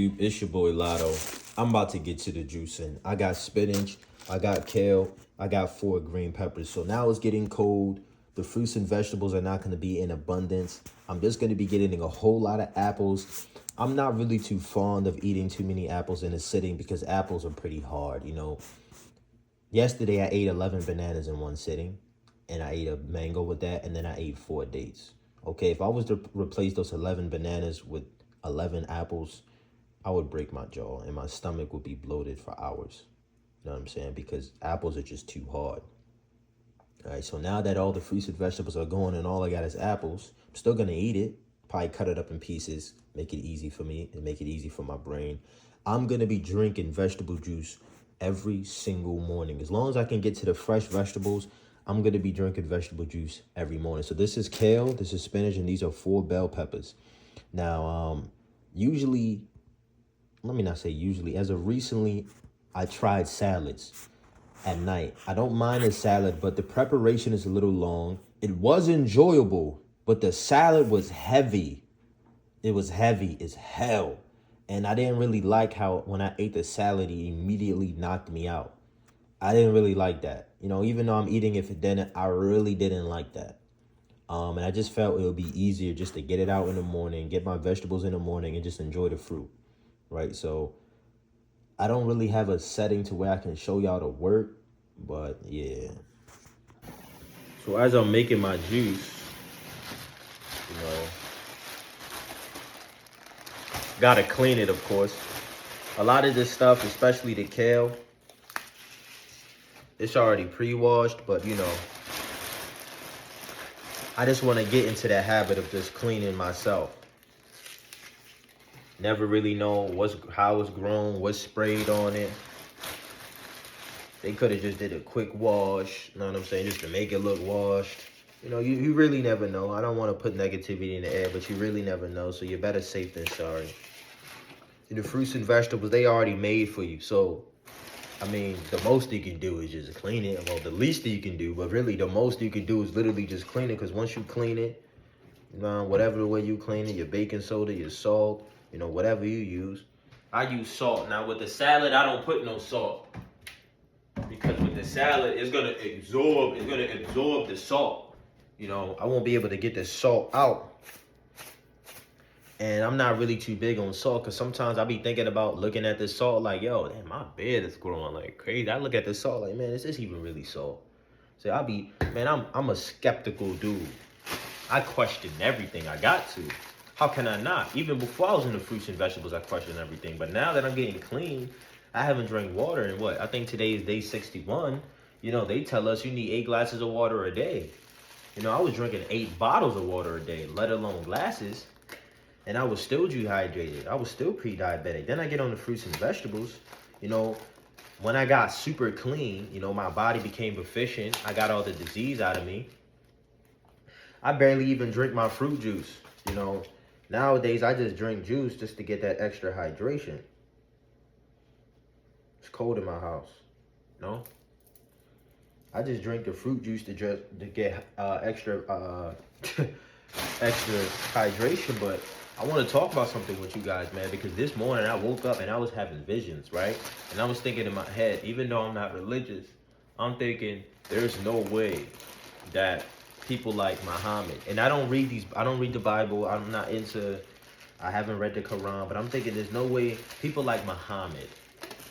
It's your boy Lotto. I'm about to get to the juicing. I got spinach, I got kale, I got 4 green peppers. So now it's getting cold. The fruits and vegetables are not going to be in abundance. I'm just going to be getting a whole lot of apples. I'm not really too fond of eating too many apples in a sitting because apples are pretty hard. Yesterday I ate 11 bananas in one sitting, and I ate a mango with that, and then I ate 4 dates. Okay, if I was to replace those 11 bananas with 11 apples, I would break my jaw and my stomach would be bloated for hours. You know what I'm saying? Because apples are just too hard. All right, so now that all the fruits and vegetables are gone and all I got is apples, I'm still gonna eat it. Probably cut it up in pieces, make it easy for me and make it easy for my brain. I'm gonna be drinking vegetable juice every single morning. As long as I can get to the fresh vegetables, I'm gonna be drinking vegetable juice every morning. So this is kale, this is spinach, and these are 4 bell peppers. Now, usually, let me not say usually, as of recently, I tried salads at night. I don't mind a salad, but the preparation is a little long. It was enjoyable, but the salad was heavy. It was heavy as hell. And I didn't really like how when I ate the salad, it immediately knocked me out. I didn't really like that. Even though I'm eating it for dinner, I really didn't like that. And I just felt it would be easier just to get it out in the morning, get my vegetables in the morning, and just enjoy the fruit, right? So I don't really have a setting to where I can show y'all the work, but yeah. So as I'm making my juice, you know, gotta clean it, of course. A lot of this stuff, especially the kale, it's already pre-washed, but I just want to get into that habit of just cleaning myself. Never really know how it's grown, what's sprayed on it. They could have just did a quick wash, you know what I'm saying, just to make it look washed. You really never know. I don't want to put negativity in the air, but you really never know, so you're better safe than sorry. The fruits and vegetables, they already made for you, so, the most you can do is just clean it. Well, the least that you can do, but really the most you can do is literally just clean it, because once you clean it, whatever the way you clean it, your baking soda, your salt, whatever you use. I use salt. Now, with the salad, I don't put no salt. Because with the salad, it's gonna absorb the salt. I won't be able to get the salt out. And I'm not really too big on salt, because sometimes I be thinking about looking at this salt like, yo, damn, my beard is growing like crazy. I look at this salt like, man, is this even really salt? So I'm a skeptical dude. I question everything. I got to. How can I not? Even before I was in the fruits and vegetables, I questioned everything. But now that I'm getting clean, I haven't drank water in what? I think today is day 61. They tell us you need 8 glasses of water a day. I was drinking 8 bottles of water a day, let alone glasses. And I was still dehydrated. I was still pre-diabetic. Then I get on the fruits and vegetables. When I got super clean, my body became efficient. I got all the disease out of me. I barely even drink my fruit juice. Nowadays I just drink juice just to get that extra hydration. It's cold in my house. I just drink the fruit juice to get extra extra hydration. But I want to talk about something with you guys, man, because this morning I woke up and I was having visions, right? And I was thinking in my head, even though I'm not religious, I'm thinking there's no way that people like Muhammad, and I don't read the Bible, I haven't read the Quran, but I'm thinking there's no way people like Muhammad,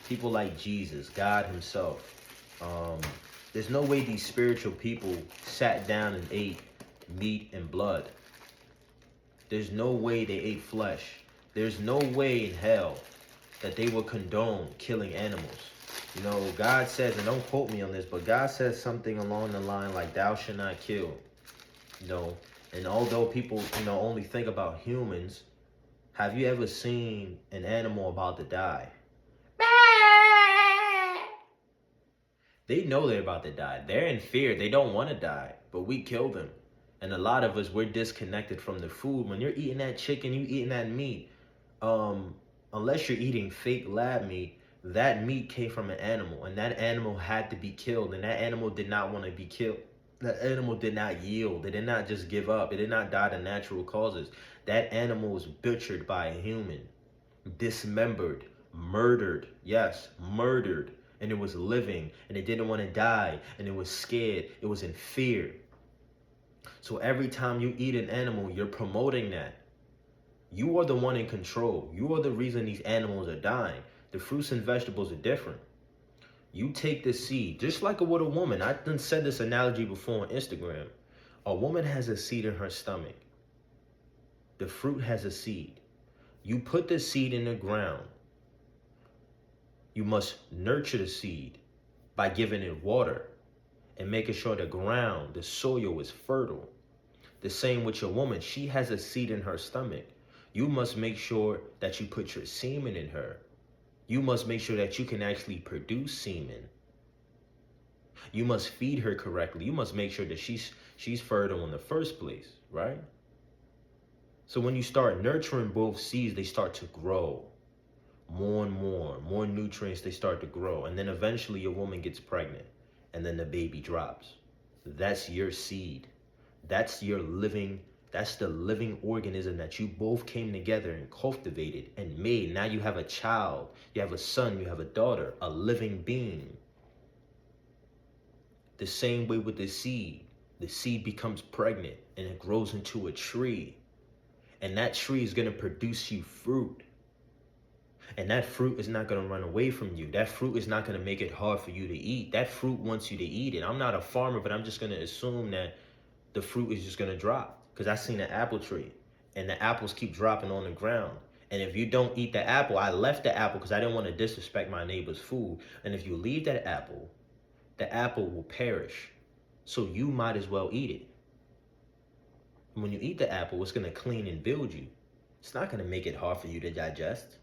people like Jesus, God himself, there's no way these spiritual people sat down and ate meat and blood. There's no way they ate flesh. There's no way in hell that they would condone killing animals. God says, and don't quote me on this, but God says something along the line like, thou shalt not kill. And although people, only think about humans, have you ever seen an animal about to die? They know they're about to die. They're in fear. They don't want to die, but we kill them. And a lot of us, we're disconnected from the food. When you're eating that chicken, you eating that meat, unless you're eating fake lab meat, that meat came from an animal, and that animal had to be killed, and that animal did not want to be killed. That animal did not yield. It did not just give up. It did not die to natural causes. That animal was butchered by a human. dismembered, murdered. Yes, murdered. And it was living, and it didn't want to die, and it was scared. It was in fear. So every time you eat an animal, you're promoting that. You are the one in control. You are the reason these animals are dying. The fruits and vegetables are different. You take the seed, just like with a woman. I done said this analogy before on Instagram. A woman has a seed in her stomach. The fruit has a seed. You put the seed in the ground. You must nurture the seed by giving it water and making sure the ground, the soil is fertile. The same with your woman. She has a seed in her stomach. You must make sure that you put your semen in her. You must make sure that you can actually produce semen. You must feed her correctly. You must make sure that she's fertile in the first place, right? So when you start nurturing both seeds, they start to grow. More and more nutrients, they start to grow. And then eventually your woman gets pregnant and then the baby drops. That's your seed. That's your living, that's the living organism that you both came together and cultivated and made. Now you have a child, you have a son, you have a daughter, a living being. The same way with the seed. The seed becomes pregnant and it grows into a tree. And that tree is going to produce you fruit. And that fruit is not going to run away from you. That fruit is not going to make it hard for you to eat. That fruit wants you to eat it. I'm not a farmer, but I'm just going to assume that the fruit is just going to drop. Because I seen an apple tree and the apples keep dropping on the ground. And if you don't eat the apple, I left the apple because I didn't want to disrespect my neighbor's food. And if you leave that apple, the apple will perish. So you might as well eat it. And when you eat the apple, it's going to clean and build you. It's not going to make it hard for you to digest.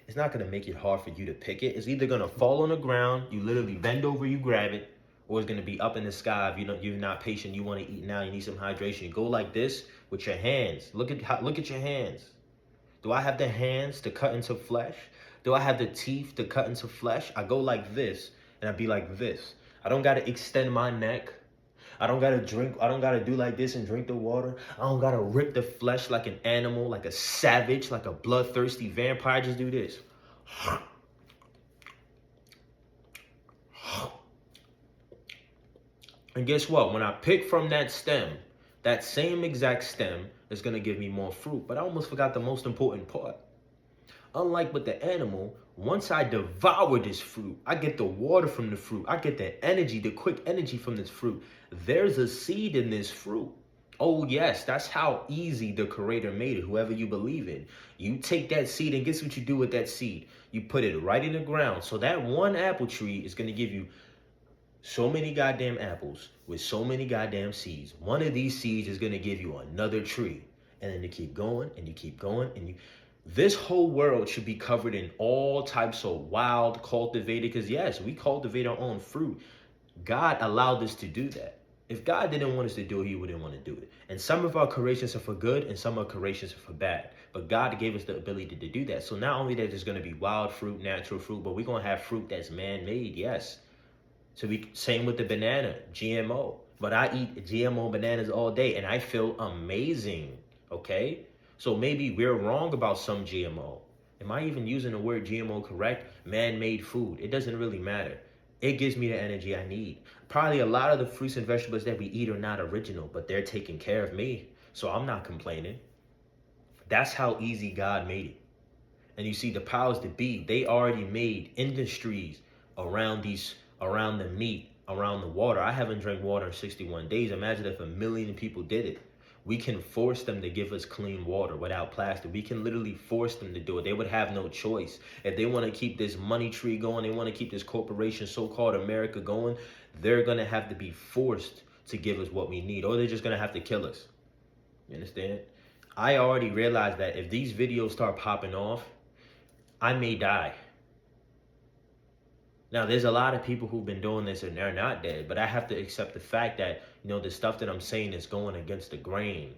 It's not going to make it hard for you to pick it. It's either going to fall on the ground, you literally bend over, you grab it, or it's going to be up in the sky if you're not patient, you want to eat now, you need some hydration. You go like this with your hands. Look at your hands. Do I have the hands to cut into flesh? Do I have the teeth to cut into flesh? I go like this, and I be like this. I don't got to extend my neck. I don't got to do like this and drink the water. I don't got to rip the flesh like an animal, like a savage, like a bloodthirsty vampire. I just do this. And guess what? When I pick from that stem, that same exact stem is going to give me more fruit. But I almost forgot the most important part. Unlike with the animal, once I devour this fruit, I get the water from the fruit. I get the energy, the quick energy from this fruit. There's a seed in this fruit. Oh yes, that's how easy the creator made it, whoever you believe in. You take that seed and guess what you do with that seed? You put it right in the ground. So that one apple tree is going to give you so many goddamn apples with so many goddamn seeds. One of these seeds is going to give you another tree. And then you keep going and you keep going and this whole world should be covered in all types of wild cultivated, because yes, we cultivate our own fruit. God allowed us to do that. If God didn't want us to do it, he wouldn't want to do it. And some of our creations are for good and some of our creations are for bad. But God gave us the ability to do that. So not only that there's going to be wild fruit, natural fruit, but we're going to have fruit that's man-made, yes. So same with the banana, GMO. But I eat GMO bananas all day and I feel amazing, okay? So maybe we're wrong about some GMO. Am I even using the word GMO correct? Man-made food. It doesn't really matter. It gives me the energy I need. Probably a lot of the fruits and vegetables that we eat are not original, but they're taking care of me. So I'm not complaining. That's how easy God made it. And you see the powers that be, they already made industries around the meat, around the water. I haven't drank water in 61 days. Imagine if 1 million people did it. We can force them to give us clean water without plastic. We can literally force them to do it. They would have no choice. If they want to keep this money tree going, they want to keep this corporation, so-called America going, they're going to have to be forced to give us what we need, or they're just going to have to kill us. You understand? I already realized that if these videos start popping off, I may die. Now, there's a lot of people who've been doing this and they're not dead, but I have to accept the fact that, the stuff that I'm saying is going against the grain.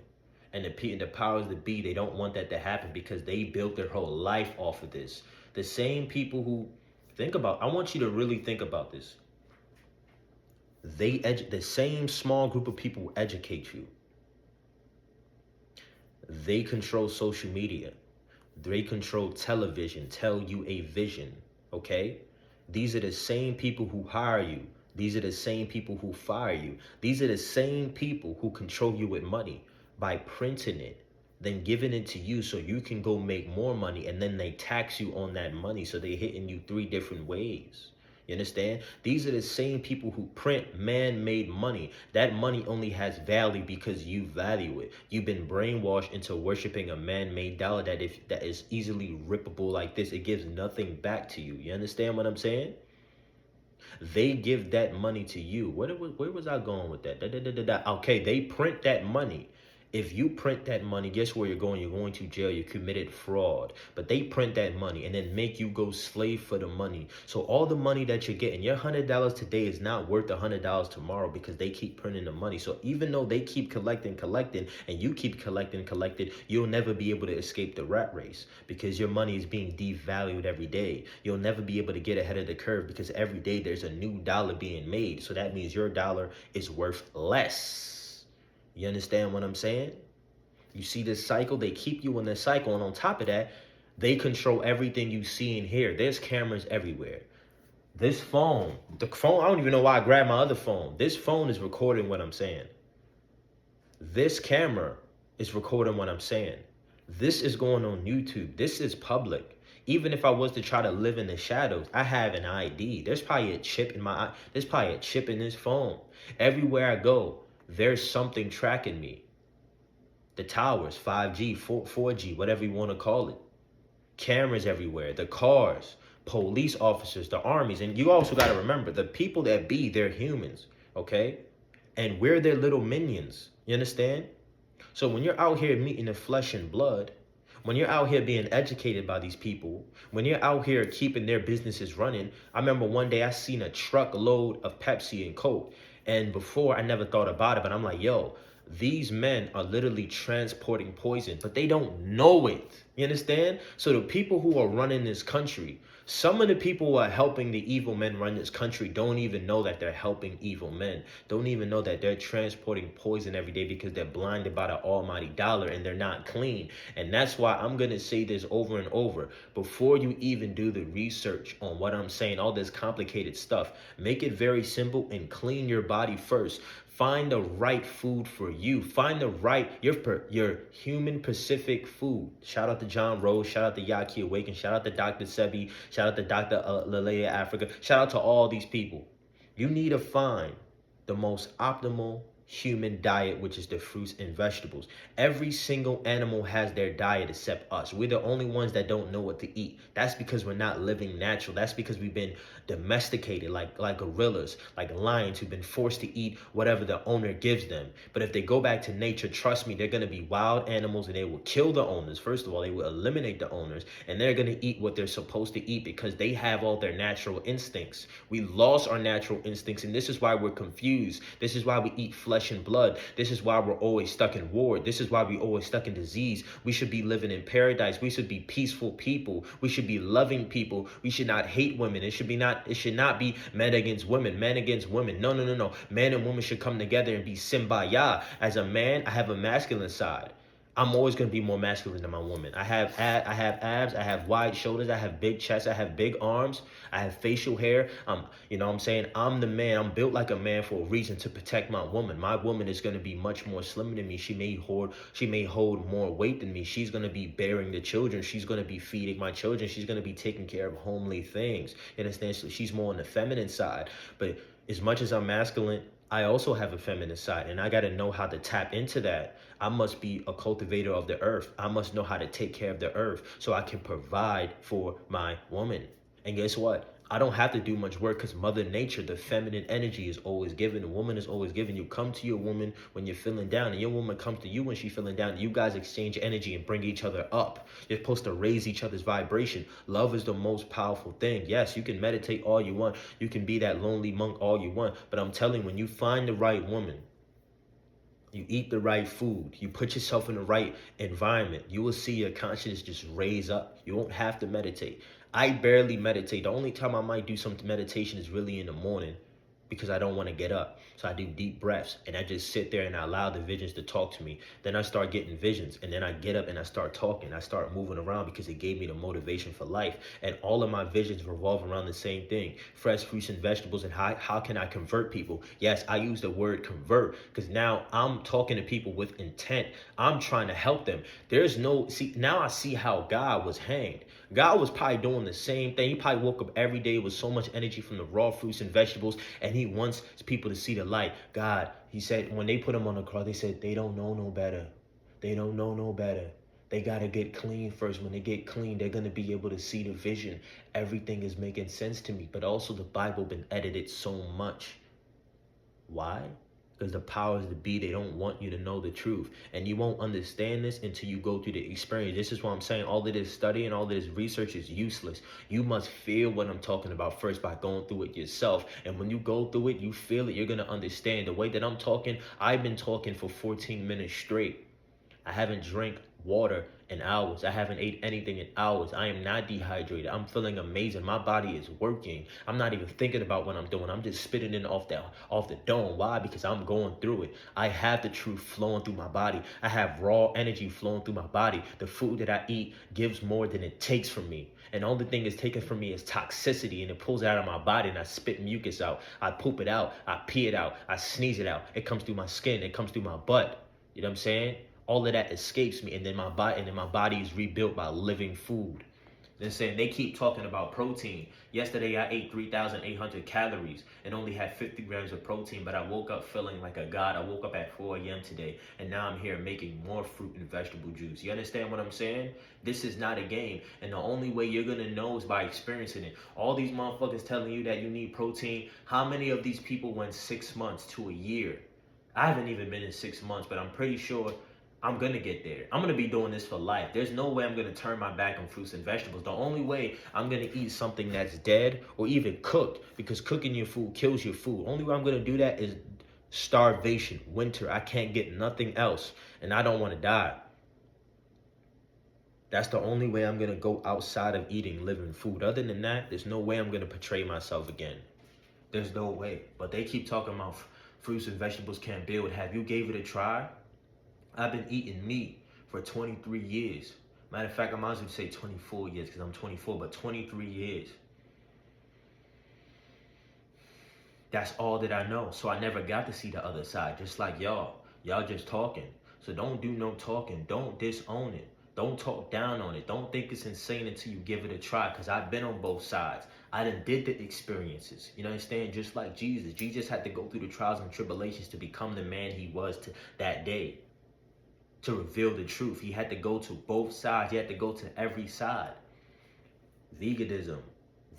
And the powers that be, they don't want that to happen because they built their whole life off of this. The same people who I want you to really think about this. The same small group of people educate you. They control social media. They control television, tell you a vision, okay? These are the same people who hire you. These are the same people who fire you. These are the same people who control you with money by printing it, then giving it to you so you can go make more money, and then they tax you on that money, so they're hitting you 3 different ways. You understand? These are the same people who print man-made money. That money only has value because you value it. You've been brainwashed into worshiping a man-made dollar that is easily rippable like this. It gives nothing back to you. You understand what I'm saying? They give that money to you. Where was I going with that? Okay, they print that money. If you print that money, guess where you're going? You're going to jail. You committed fraud. But they print that money and then make you go slave for the money. So all the money that you're getting, your $100 today is not worth $100 tomorrow because they keep printing the money. So even though they keep collecting, and you keep collecting, you'll never be able to escape the rat race because your money is being devalued every day. You'll never be able to get ahead of the curve because every day there's a new dollar being made. So that means your dollar is worth less. You understand what I'm saying? You see this cycle? They keep you in this cycle. And on top of that, they control everything you see and hear. There's cameras everywhere. The phone, I don't even know why I grabbed my other phone. This phone is recording what I'm saying. This camera is recording what I'm saying. This is going on YouTube. This is public. Even if I was to try to live in the shadows, I have an ID. There's probably a chip in my eye. There's probably a chip in this phone. Everywhere I go, there's something tracking me. The towers, 5G, 4G, whatever you want to call it. Cameras everywhere, the cars, police officers, the armies. And you also got to remember, the people that be, they're humans, okay? And we're their little minions, you understand? So when you're out here meeting the flesh and blood, when you're out here being educated by these people, when you're out here keeping their businesses running, I remember one day I seen a truckload of Pepsi and Coke. And before, I never thought about it, but I'm like, yo, these men are literally transporting poison, but they don't know it. You understand? So the people who are running this country, some of the people who are helping the evil men run this country don't even know that they're helping evil men. Don't even know that they're transporting poison every day because they're blinded by the almighty dollar and they're not clean. And that's why I'm going to say this over and over. Before you even do the research on what I'm saying, all this complicated stuff, make it very simple and clean your body first. Find the right food for you. Find the right, your human Pacific food. Shout out to John Rose. Shout out to Yahki Awakened. Shout out to Dr. Sebi. Shout out to Dr. Lalea Africa. Shout out to all these people. You need to find the most optimal human diet, which is the fruits and vegetables. Every single animal has their diet except us. We're the only ones that don't know what to eat. That's because we're not living natural. That's because we've been domesticated like gorillas, like lions who've been forced to eat whatever the owner gives them. But if they go back to nature, trust me, they're going to be wild animals and they will kill the owners. First of all, they will eliminate the owners and they're going to eat what they're supposed to eat because they have all their natural instincts. We lost our natural instincts, and this is why we're confused. This is why we eat flesh and blood. This is why we're always stuck in war. This is why we're always stuck in disease. We should be living in paradise. We should be peaceful people. We should be loving people. We should not hate women. It should not be men against women, men against women. No. Man and woman should come together and be symbiotic. As a man, I have a masculine side. I'm always going to be more masculine than my woman. I have abs, I have wide shoulders, I have big chest, I have big arms, I have facial hair. You know what I'm saying? I'm the man. I'm built like a man for a reason, to protect my woman. My woman is going to be much more slimmer than me. She may hold more weight than me. She's going to be bearing the children. She's going to be feeding my children. She's going to be taking care of homely things. You understand? So she's more on the feminine side. But as much as I'm masculine, I also have a feminine side, and I got to know how to tap into that. I must be a cultivator of the earth. I must know how to take care of the earth so I can provide for my woman. And guess what? I don't have to do much work because Mother Nature, the feminine energy, is always given. The woman is always given. You come to your woman when you're feeling down, and your woman comes to you when she's feeling down. You guys exchange energy and bring each other up. You're supposed to raise each other's vibration. Love is the most powerful thing. Yes, you can meditate all you want. You can be that lonely monk all you want. But I'm telling you, when you find the right woman, you eat the right food, you put yourself in the right environment, you will see your consciousness just raise up. You won't have to meditate. I barely meditate. The only time I might do some meditation is really in the morning because I don't want to get up. So I do deep breaths and I just sit there and I allow the visions to talk to me. Then I start getting visions and then I get up and I start talking. I start moving around because it gave me the motivation for life. And all of my visions revolve around the same thing: fresh fruits and vegetables. And how can I convert people? Yes, I use the word convert because now I'm talking to people with intent. I'm trying to help them. There's no, see, now I see how God was hanged. God was probably doing the same thing. He probably woke up every day with so much energy from the raw fruits and vegetables, and he wants people to see the light. God, he said, when they put him on the cross, they said, they don't know no better. They don't know no better. They got to get clean first. When they get clean, they're going to be able to see the vision. Everything is making sense to me. But also the Bible been edited so much. Why? Because the powers that be, they don't want you to know the truth. And you won't understand this until you go through the experience. This is why I'm saying all of this study and all of this research is useless. You must feel what I'm talking about first by going through it yourself. And when you go through it, you feel it, you're going to understand. The way that I'm talking, I've been talking for 14 minutes straight. I haven't drank water in hours. I haven't ate anything in hours. I am not dehydrated. I'm feeling amazing. My body is working. I'm not even thinking about what I'm doing. I'm just spitting it off the dome. Why? Because I'm going through it. I have the truth flowing through my body. I have raw energy flowing through my body. The food that I eat gives more than it takes from me. And the only thing it's taken from me is toxicity, and it pulls it out of my body, and I spit mucus out. I poop it out. I pee it out. I sneeze it out. It comes through my skin. It comes through my butt. You know what I'm saying? All of that escapes me, and then my body is rebuilt by living food. They're saying they keep talking about protein. Yesterday I ate 3,800 calories and only had 50 grams of protein, but I woke up feeling like a god. I woke up at 4 a.m. today, and now I'm here making more fruit and vegetable juice. You understand what I'm saying? This is not a game, and the only way you're gonna know is by experiencing it. All these motherfuckers telling you that you need protein. How many of these people went 6 months to a year? I haven't even been in 6 months, but I'm pretty sure I'm going to get there. I'm going to be doing this for life. There's no way I'm going to turn my back on fruits and vegetables. The only way I'm going to eat something that's dead or even cooked, because cooking your food kills your food. Only way I'm going to do that is starvation, winter. I can't get nothing else, and I don't want to die. That's the only way I'm going to go outside of eating living food. Other than that, there's no way I'm going to portray myself again. There's no way. But they keep talking about fruits and vegetables can't build. Have you gave it a try? I've been eating meat for 23 years. Matter of fact, I might as well say 24 years because I'm 24, but 23 years. That's all that I know. So I never got to see the other side, just like y'all. Y'all just talking. So don't do no talking. Don't disown it. Don't talk down on it. Don't think it's insane until you give it a try, because I've been on both sides. I done did the experiences. You understand? Just like Jesus. Jesus had to go through the trials and tribulations to become the man he was to that day. To reveal the truth, he had to go to both sides. He had to go to every side. Veganism,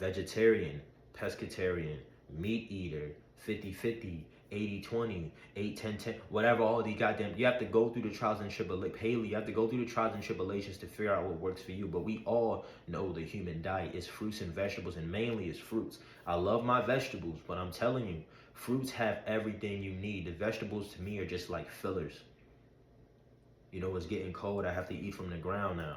vegetarian, pescatarian, meat eater, 50-50, 80-20, 8-10-10, whatever, all these goddamn, you have to go through the trials and tribulations. Haley, you have to go through the trials and tribulations to figure out what works for you. But we all know the human diet is fruits and vegetables, and mainly it's fruits. I love my vegetables, but I'm telling you, fruits have everything you need. The vegetables to me are just like fillers. You know, it's getting cold. I have to eat from the ground now.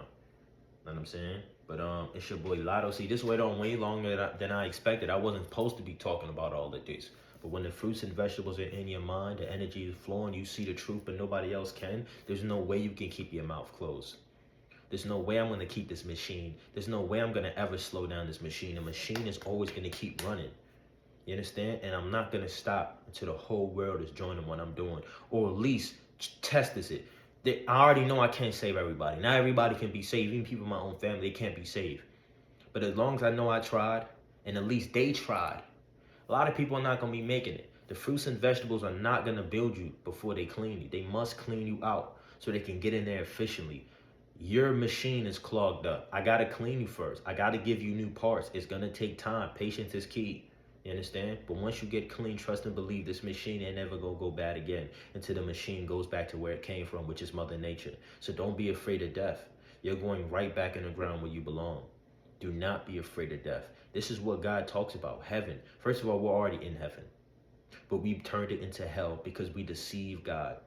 Know what I'm saying? But it's your boy Lotto. See, this went on way longer than I expected. I wasn't supposed to be talking about all of this. But when the fruits and vegetables are in your mind, the energy is flowing, you see the truth, but nobody else can, there's no way you can keep your mouth closed. There's no way I'm going to keep this machine. There's no way I'm going to ever slow down this machine. The machine is always going to keep running. You understand? And I'm not going to stop until the whole world is joining what I'm doing. Or at least test it. I already know I can't save everybody. Not everybody can be saved. Even people in my own family, they can't be saved. But as long as I know I tried, and at least they tried, a lot of people are not going to be making it. The fruits and vegetables are not going to build you before they clean you. They must clean you out so they can get in there efficiently. Your machine is clogged up. I got to clean you first. I got to give you new parts. It's going to take time. Patience is key. You understand? But once you get clean, trust and believe, this machine ain't never gonna go bad again until the machine goes back to where it came from, which is Mother Nature. So don't be afraid of death. You're going right back in the ground where you belong. Do not be afraid of death. This is what God talks about, heaven. First of all, we're already in heaven. But we turned it into hell because we deceived God.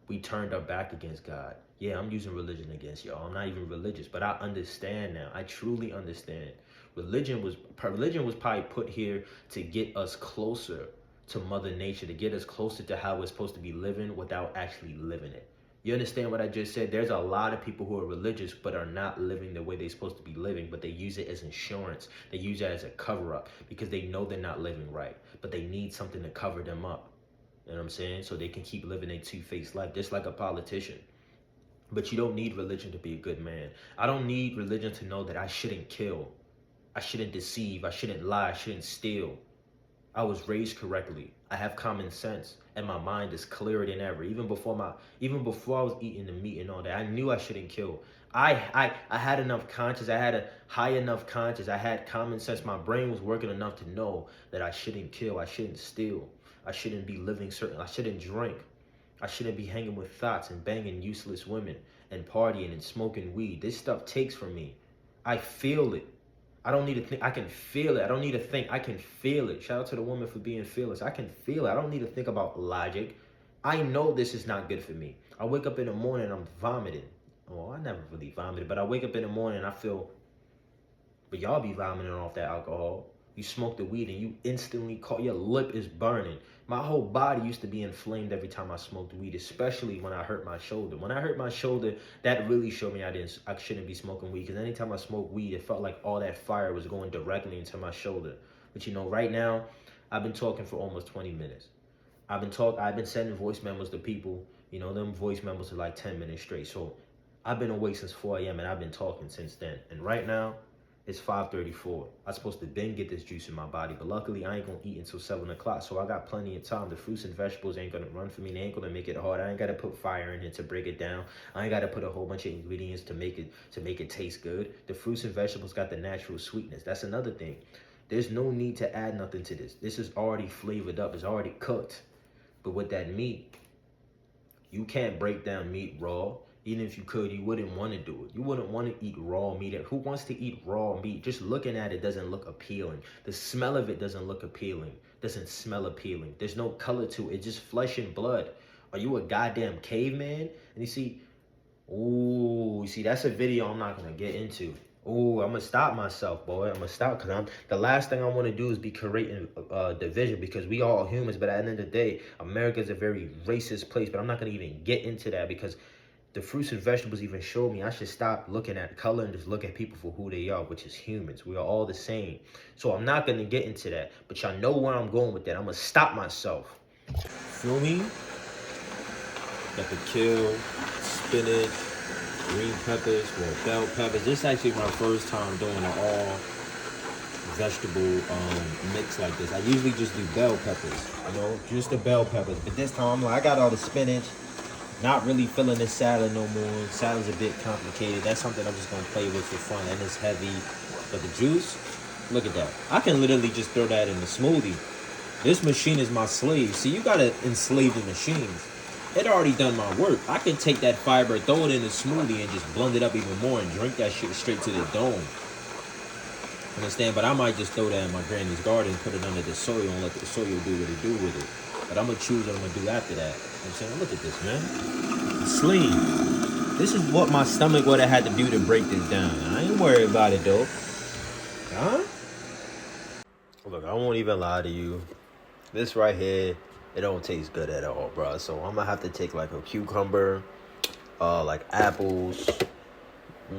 We turned our back against God. Yeah, I'm using religion against y'all. I'm not even religious, but I understand now. I truly understand. Religion was probably put here to get us closer to Mother Nature, to get us closer to how we're supposed to be living without actually living it. You understand what I just said? There's a lot of people who are religious but are not living the way they're supposed to be living, but they use it as insurance. They use it as a cover-up because they know they're not living right, but they need something to cover them up. You know what I'm saying? So they can keep living a two-faced life, just like a politician. But you don't need religion to be a good man. I don't need religion to know that I shouldn't kill. I shouldn't deceive. I shouldn't lie. I shouldn't steal. I was raised correctly. I have common sense, and my mind is clearer than ever. Even before I was eating the meat and all that, I knew I shouldn't kill. I had enough conscience. I had a high enough conscience. I had common sense. My brain was working enough to know that I shouldn't kill. I shouldn't steal. I shouldn't be living certain. I shouldn't drink. I shouldn't be hanging with thoughts and banging useless women and partying and smoking weed. This stuff takes from me. I feel it. I don't need to think. I can feel it. I don't need to think. I can feel it. Shout out to the woman for being fearless. I can feel it. I don't need to think about logic. I know this is not good for me. I wake up in the morning and I'm vomiting. Well, I never really vomited, but I wake up in the morning and I feel, but y'all be vomiting off that alcohol. You smoke the weed and you instantly your lip is burning. My whole body used to be inflamed every time I smoked weed, especially when I hurt my shoulder. When I hurt my shoulder, that really showed me I shouldn't be smoking weed, because anytime I smoked weed, it felt like all that fire was going directly into my shoulder. But you know, right now, I've been talking for almost 20 minutes. I've been sending voice memos to people. You know, them voice memos are like 10 minutes straight. So I've been awake since 4 a.m. and I've been talking since then. And right now, it's 5:34. I'm supposed to then get this juice in my body, but luckily I ain't gonna eat until 7 o'clock, so I got plenty of time. The fruits and vegetables ain't gonna run for me. They ain't gonna make it hard. I ain't gotta put fire in it to break it down. I ain't gotta put a whole bunch of ingredients to make it taste good. The fruits and vegetables got the natural sweetness. That's another thing. There's no need to add nothing to this. This is already flavored up. It's already cooked. But with that meat, you can't break down meat raw. Even if you could, you wouldn't want to do it. You wouldn't want to eat raw meat. Who wants to eat raw meat? Just looking at it doesn't look appealing. The smell of it doesn't look appealing. Doesn't smell appealing. There's no color to it. It's just flesh and blood. Are you a goddamn caveman? And you see, that's a video I'm not going to get into. I'm going to stop myself, boy. I'm going to stop, because the last thing I want to do is be creating division, because we all humans. But at the end of the day, America is a very racist place. But I'm not going to even get into that, because the fruits and vegetables even show me I should stop looking at color and just look at people for who they are, which is humans. We are all the same. So I'm not going to get into that. But y'all know where I'm going with that. I'm going to stop myself. Feel me? Got the kale, spinach, green peppers, bell peppers. This is actually my first time doing an all vegetable mix like this. I usually just do bell peppers, you know, just the bell peppers. But this time, I got all the spinach. Not really feeling this salad no more. Salad's a bit complicated. That's something I'm just going to play with for fun. And it's heavy. But the juice, look at that. I can literally just throw that in the smoothie. This machine is my slave. See, you got to enslave the machines. It already done my work. I can take that fiber, throw it in the smoothie, and just blend it up even more and drink that shit straight to the dome. Understand? But I might just throw that in my granny's garden, put it under the soil, and let the soil do what it do with it. But I'm going to choose what I'm going to do after that. You know what I'm saying? Look at this, man. Slim. This is what my stomach would have had to do to break this down. I ain't worried about it, though. Huh? Look, I won't even lie to you. This right here, it don't taste good at all, bro. So I'm going to have to take, like, a cucumber, like apples,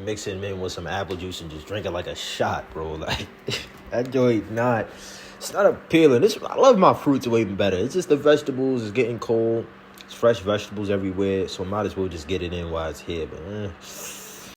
mix it in with some apple juice and just drink it like a shot, bro. Like, that joint not... It's not appealing. I love my fruits way better. It's just the vegetables. It's getting cold. It's fresh vegetables everywhere. So might as well just get it in while it's here. But